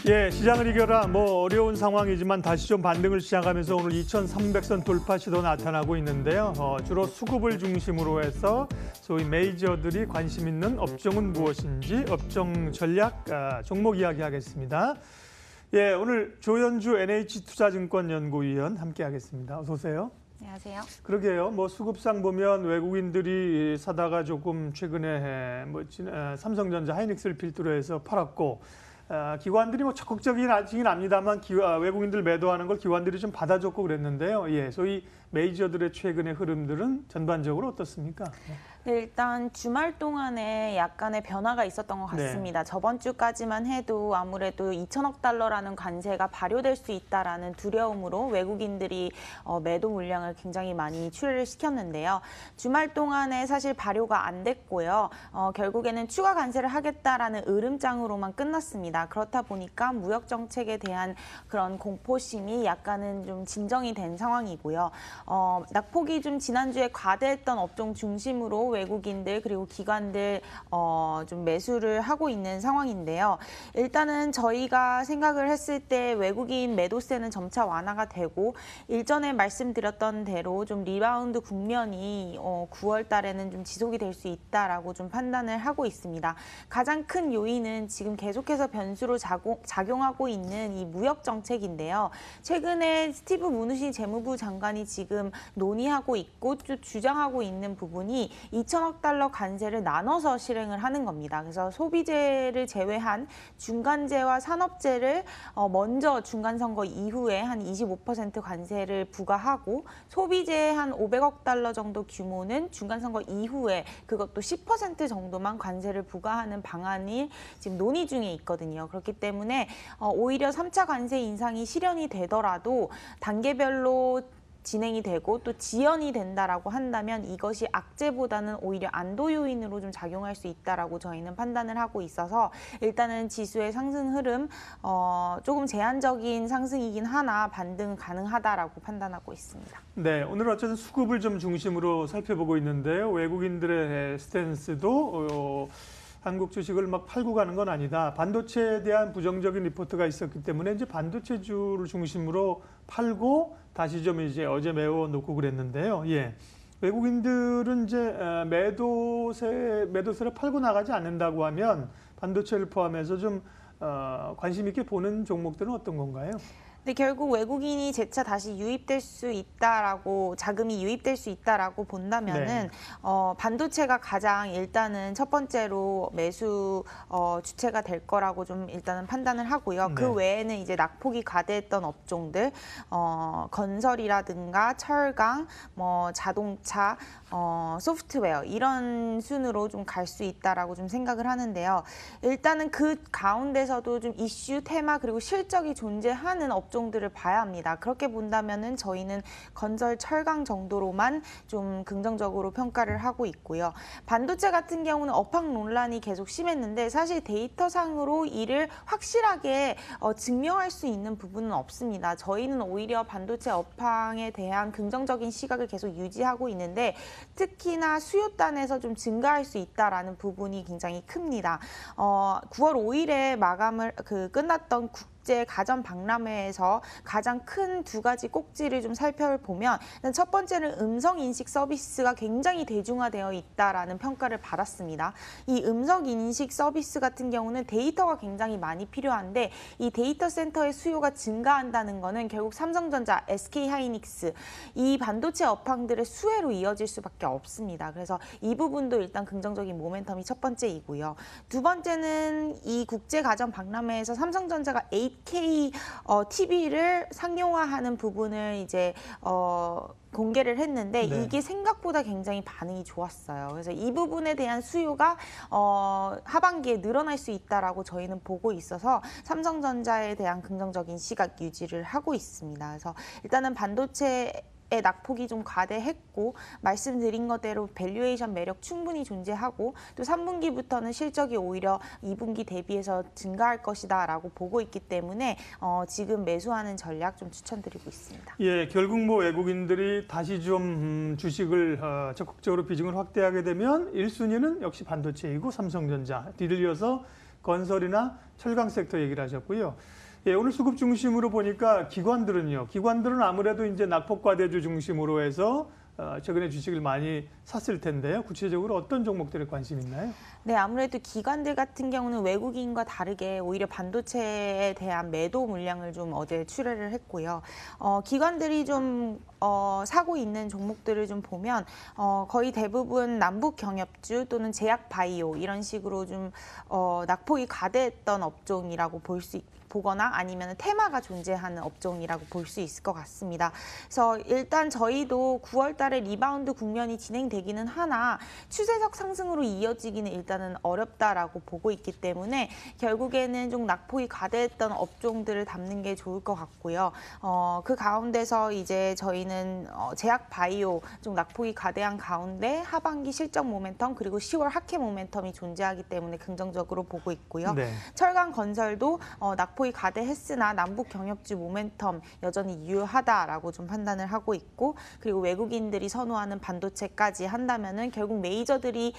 예, 시장을 이겨라. 어려운 상황이지만 다시 좀 반등을 시작하면서 오늘 2,300선 돌파 시도 나타나고 있는데요. 주로 수급을 중심으로 해서 소위 메이저들이 관심 있는 업종은 무엇인지 업종 전략 종목 이야기하겠습니다. 예, 오늘 조현주 NH투자증권 연구위원 함께하겠습니다. 어서 오세요. 안녕하세요. 그러게요. 수급상 보면 외국인들이 사다가 조금 최근에 삼성전자 하이닉스를 필두로 해서 팔았고 기관들이 적극적이긴 합니다만 외국인들 매도하는 걸 기관들이 좀 받아줬고 그랬는데요. 예, 소위 메이저들의 최근의 흐름들은 전반적으로 어떻습니까? 네, 일단 주말 동안에 약간의 변화가 있었던 것 같습니다. 네. 저번 주까지만 해도 아무래도 2천억 달러라는 관세가 발효될 수 있다라는 두려움으로 외국인들이 매도 물량을 굉장히 많이 출혈을 시켰는데요. 주말 동안에 사실 발효가 안 됐고요. 결국에는 추가 관세를 하겠다라는 으름장으로만 끝났습니다. 그렇다 보니까 무역 정책에 대한 그런 공포심이 약간은 좀 진정이 된 상황이고요. 낙폭이 좀 지난주에 과대했던 업종 중심으로 외국인들 그리고 기관들 좀 매수를 하고 있는 상황인데요. 일단은 저희가 생각을 했을 때 외국인 매도세는 점차 완화가 되고 일전에 말씀드렸던 대로 좀 리바운드 국면이 9월 달에는 좀 지속이 될 수 있다라고 좀 판단을 하고 있습니다. 가장 큰 요인은 지금 계속해서 변수로 작용하고 있는 이 무역 정책인데요. 최근에 스티브 무누신 재무부 장관이 지금 논의하고 있고 주장하고 있는 부분이 2천억 달러 관세를 나눠서 실행을 하는 겁니다. 그래서 소비재를 제외한 중간재와 산업재를 먼저 중간선거 이후에 한 25% 관세를 부과하고 소비재에 한 500억 달러 정도 규모는 중간선거 이후에 그것도 10% 정도만 관세를 부과하는 방안이 지금 논의 중에 있거든요. 그렇기 때문에 오히려 3차 관세 인상이 실현이 되더라도 단계별로 진행이 되고 또 지연이 된다라고 한다면 이것이 악재보다는 오히려 안도 요인으로 좀 작용할 수 있다라고 저희는 판단을 하고 있어서 일단은 지수의 상승 흐름 조금 제한적인 상승이긴 하나 반등 가능하다라고 판단하고 있습니다. 네, 오늘 어쨌든 수급을 좀 중심으로 살펴보고 있는데요. 외국인들의 스탠스도 한국 주식을 팔고 가는 건 아니다. 반도체에 대한 부정적인 리포트가 있었기 때문에 이제 반도체주를 중심으로 팔고 다시 좀 이제 어제 메워 놓고 그랬는데요. 예. 외국인들은 이제 매도세를 팔고 나가지 않는다고 하면 반도체를 포함해서 좀 관심 있게 보는 종목들은 어떤 건가요? 근데 결국 외국인이 재차 다시 유입될 수 있다라고 자금이 유입될 수 있다라고 본다면은 네. 반도체가 가장 일단은 첫 번째로 매수 주체가 될 거라고 좀 일단은 판단을 하고요. 네. 그 외에는 이제 낙폭이 과대했던 업종들 건설이라든가 철강, 자동차, 소프트웨어 이런 순으로 좀 갈 수 있다라고 좀 생각을 하는데요. 일단은 그 가운데서도 좀 이슈, 테마 그리고 실적이 존재하는 업종들을 봐야 합니다. 그렇게 본다면은 저희는 건설, 철강 정도로만 좀 긍정적으로 평가를 하고 있고요. 반도체 같은 경우는 업황 논란이 계속 심했는데 사실 데이터상으로 이를 확실하게 증명할 수 있는 부분은 없습니다. 저희는 오히려 반도체 업황에 대한 긍정적인 시각을 계속 유지하고 있는데 특히나 수요단에서 좀 증가할 수 있다라는 부분이 굉장히 큽니다. 9월 5일에 끝났던 국제 가전 박람회에서 가장 큰 두 가지 꼭지를 좀 살펴보면 첫 번째는 음성 인식 서비스가 굉장히 대중화되어 있다라는 평가를 받았습니다. 이 음성 인식 서비스 같은 경우는 데이터가 굉장히 많이 필요한데 이 데이터 센터의 수요가 증가한다는 거는 결국 삼성전자, SK 하이닉스 이 반도체 업황들의 수혜로 이어질 수밖에 없습니다. 그래서 이 부분도 일단 긍정적인 모멘텀이 첫 번째이고요. 두 번째는 이 국제 가전 박람회에서 삼성전자가 8K TV를 상용화하는 부분을 이제 공개를 했는데 네. 이게 생각보다 굉장히 반응이 좋았어요. 그래서 이 부분에 대한 수요가 하반기에 늘어날 수 있다라고 저희는 보고 있어서 삼성전자에 대한 긍정적인 시각 유지를 하고 있습니다. 그래서 일단은 반도체 낙폭이 좀 과대했고 말씀드린 것대로 밸류에이션 매력 충분히 존재하고 또 3분기부터는 실적이 오히려 2분기 대비해서 증가할 것이다라고 보고 있기 때문에 지금 매수하는 전략 좀 추천드리고 있습니다. 예, 결국 뭐 외국인들이 다시 좀 주식을 적극적으로 비중을 확대하게 되면 1순위는 역시 반도체이고 삼성전자, 뒤를 이어서 건설이나 철강 섹터 얘기를 하셨고요. 예, 오늘 수급 중심으로 보니까 기관들은 아무래도 이제 낙폭과대주 중심으로 해서 최근에 주식을 많이 샀을 텐데요. 구체적으로 어떤 종목들에 관심 있나요? 네, 아무래도 기관들 같은 경우는 외국인과 다르게 오히려 반도체에 대한 매도 물량을 좀 어제 출회를 했고요. 기관들이 좀 사고 있는 종목들을 좀 보면 거의 대부분 남북 경협주 또는 제약 바이오 이런 식으로 좀 낙폭이 과대했던 업종이라고 보거나 아니면 테마가 존재하는 업종이라고 볼 수 있을 것 같습니다. 그래서 일단 저희도 9월 달에 리바운드 국면이 진행되기는 하나 추세적 상승으로 이어지기는 일단은 어렵다라고 보고 있기 때문에 결국에는 좀 낙폭이 과대했던 업종들을 담는 게 좋을 것 같고요. 그 가운데서 이제 저희는 제약 바이오 좀 낙폭이 과대한 가운데 하반기 실적 모멘텀 그리고 10월 학회 모멘텀이 존재하기 때문에 긍정적으로 보고 있고요. 네. 철강 건설도 낙폭이 과대했으나 남북 경협주 모멘텀 여전히 유효하다라고 좀 판단을 하고 있고 그리고 외국인들이 선호하는 반도체까지 한다면은 결국 메이저들이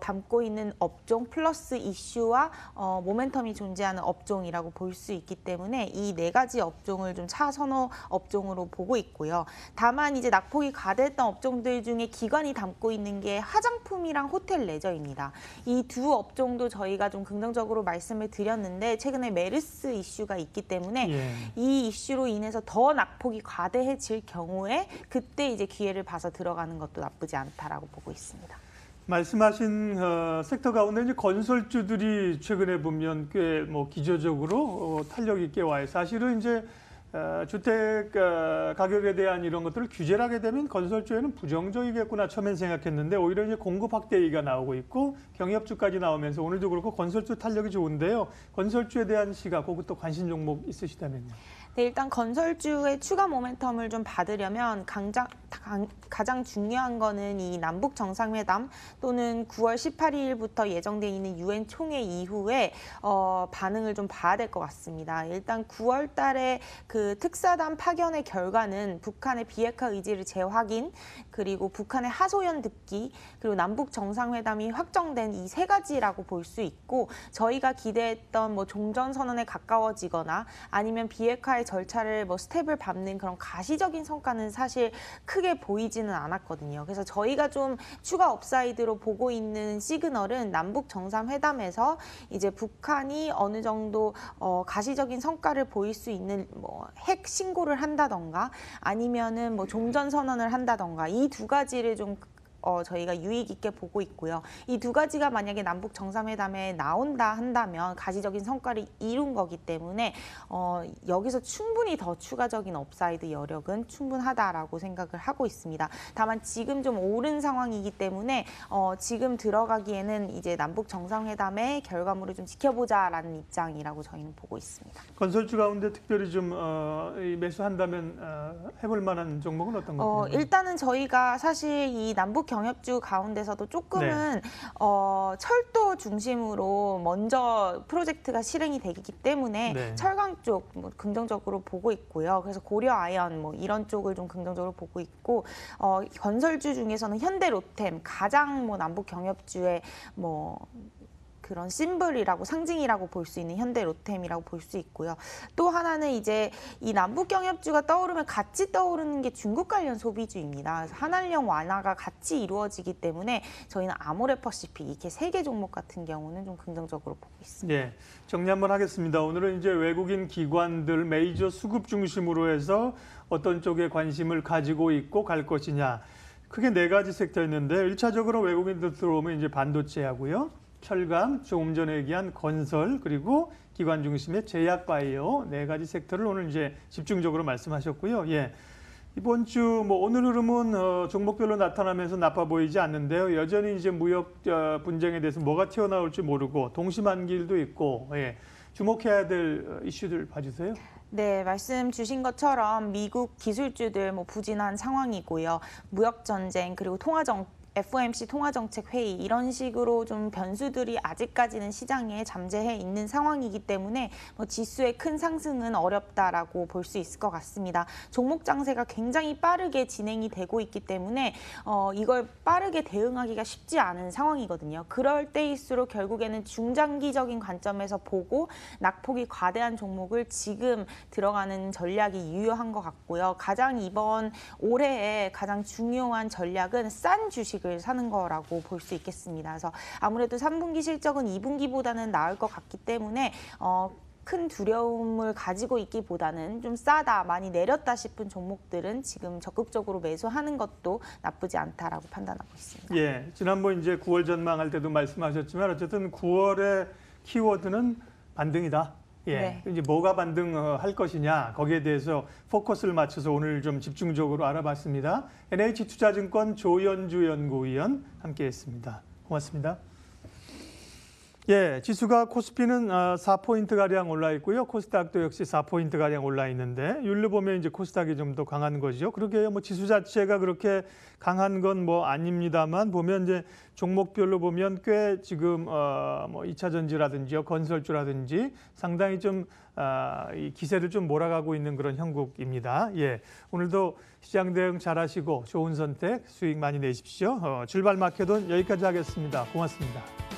담고 있는 업종 플러스 이슈와 모멘텀이 존재하는 업종이라고 볼 수 있기 때문에 이 네 가지 업종을 좀 차선호 업종으로 보고 있고요. 다만 이제 낙폭이 과대했던 업종들 중에 기관이 담고 있는 게 화장품이랑 호텔 레저입니다. 이 두 업종도 저희가 좀 긍정적으로 말씀을 드렸는데 최근에 메르스 이슈가 있기 때문에 이 이슈로 인해서 더 낙폭이 과대해질 경우에 그때 이제 기회를 봐서 들어가는 것도 나쁘지 않다라고 보고 있습니다. 말씀하신 섹터 가운데 이제 건설주들이 최근에 보면 꽤 뭐 기저적으로 탄력 있게 와요. 사실은 이제 주택 가격에 대한 이런 것들을 규제를 하게 되면 건설주에는 부정적이겠구나 처음엔 생각했는데 오히려 이제 공급 확대 얘기가 나오고 있고 경협주까지 나오면서 오늘도 그렇고 건설주 탄력이 좋은데요. 건설주에 대한 시각, 그것도 관심 종목 있으시다면요. 네, 일단 건설주의 추가 모멘텀을 좀 받으려면 가장 중요한 거는 이 남북 정상회담 또는 9월 18일부터 예정돼 있는 유엔 총회 이후에 반응을 좀 봐야 될 것 같습니다. 일단 9월 달에 그 특사단 파견의 결과는 북한의 비핵화 의지를 재확인 그리고 북한의 하소연 듣기 그리고 남북 정상회담이 확정된 이 세 가지라고 볼 수 있고 저희가 기대했던 뭐 종전 선언에 가까워지거나 아니면 비핵화의 절차를 뭐 스텝을 밟는 그런 가시적인 성과는 사실 크게 보이지는 않았거든요. 그래서 저희가 좀 추가 업사이드로 보고 있는 시그널은 남북 정상회담에서 이제 북한이 어느 정도 가시적인 성과를 보일 수 있는 뭐 핵 신고를 한다던가 아니면은 뭐 종전 선언을 한다던가 이 두 가지를 좀 저희가 유익 있게 보고 있고요. 이 두 가지가 만약에 남북 정상회담에 나온다 한다면 가시적인 성과를 이룬 거기 때문에 여기서 충분히 더 추가적인 업사이드 여력은 충분하다라고 생각을 하고 있습니다. 다만 지금 좀 오른 상황이기 때문에 지금 들어가기에는 이제 남북 정상회담의 결과물을 좀 지켜보자라는 입장이라고 저희는 보고 있습니다. 건설주 가운데 특별히 좀 매수한다면 해볼 만한 종목은 어떤 것들인가요? 일단은 저희가 사실 이 남북 경협주 가운데서도 조금은 철도 중심으로 먼저 프로젝트가 실행이 되기 때문에 철강 쪽 뭐 긍정적으로 보고 있고요. 그래서 고려 아연 뭐 이런 쪽을 좀 긍정적으로 보고 있고 건설주 중에서는 현대 로템 가장 뭐 남북 경협주의 뭐 그런 심볼이라고 상징이라고 볼 수 있는 현대 로템이라고 볼 수 있고요. 또 하나는 이제 이 남북 경협주가 떠오르면 같이 떠오르는 게 중국 관련 소비주입니다. 한한령 완화가 같이 이루어지기 때문에 저희는 아모레퍼시픽 이렇게 세 개 종목 같은 경우는 좀 긍정적으로 보고 있습니다. 네, 정리 한번 하겠습니다. 오늘은 이제 외국인 기관들 메이저 수급 중심으로 해서 어떤 쪽에 관심을 가지고 있고 갈 것이냐. 크게 네 가지 섹터였는데 1차적으로 외국인들 들어오면 이제 반도체하고요. 철강, 조금 전에 얘기한 건설, 그리고 기관 중심의 제약 바이오 네 가지 섹터를 오늘 이제 집중적으로 말씀하셨고요. 예. 이번 주 뭐 오늘 흐름은 종목별로 나타나면서 나빠 보이지 않는데요. 여전히 이제 무역 분쟁에 대해서 뭐가 튀어나올지 모르고 동시만길도 있고 주목해야 될 이슈들 봐주세요. 네, 말씀 주신 것처럼 미국 기술주들 부진한 상황이고요. 무역 전쟁 그리고 FOMC 통화정책회의 이런 식으로 좀 변수들이 아직까지는 시장에 잠재해 있는 상황이기 때문에 지수의 큰 상승은 어렵다라고 볼 수 있을 것 같습니다. 종목 장세가 굉장히 빠르게 진행이 되고 있기 때문에 이걸 빠르게 대응하기가 쉽지 않은 상황이거든요. 그럴 때일수록 결국에는 중장기적인 관점에서 보고 낙폭이 과대한 종목을 지금 들어가는 전략이 유효한 것 같고요. 가장 이번 올해의 가장 중요한 전략은 싼 주식 을 사는 거라고 볼 수 있겠습니다. 그래서 아무래도 3분기 실적은 2분기보다는 나을 것 같기 때문에 큰 두려움을 가지고 있기보다는 좀 싸다, 많이 내렸다 싶은 종목들은 지금 적극적으로 매수하는 것도 나쁘지 않다라고 판단하고 있습니다. 예, 지난번 이제 9월 전망할 때도 말씀하셨지만 어쨌든 9월의 키워드는 반등이다. 예, 네. 이제 뭐가 반등할 것이냐 거기에 대해서 포커스를 맞춰서 오늘 좀 집중적으로 알아봤습니다. NH투자증권 조연주 연구위원 함께했습니다. 고맙습니다. 예, 지수가 코스피는 4포인트 가량 올라 있고요. 코스닥도 역시 4포인트 가량 올라 있는데 율로 보면 이제 코스닥이 좀 더 강한 거죠. 그러게 지수 자체가 그렇게 강한 건 아닙니다만 보면 이제 종목별로 보면 꽤 지금 2차 전지라든지요, 건설주라든지 상당히 좀 이 기세를 좀 몰아가고 있는 그런 형국입니다. 예, 오늘도 시장 대응 잘하시고 좋은 선택, 수익 많이 내십시오. 출발 마켓은 여기까지 하겠습니다. 고맙습니다.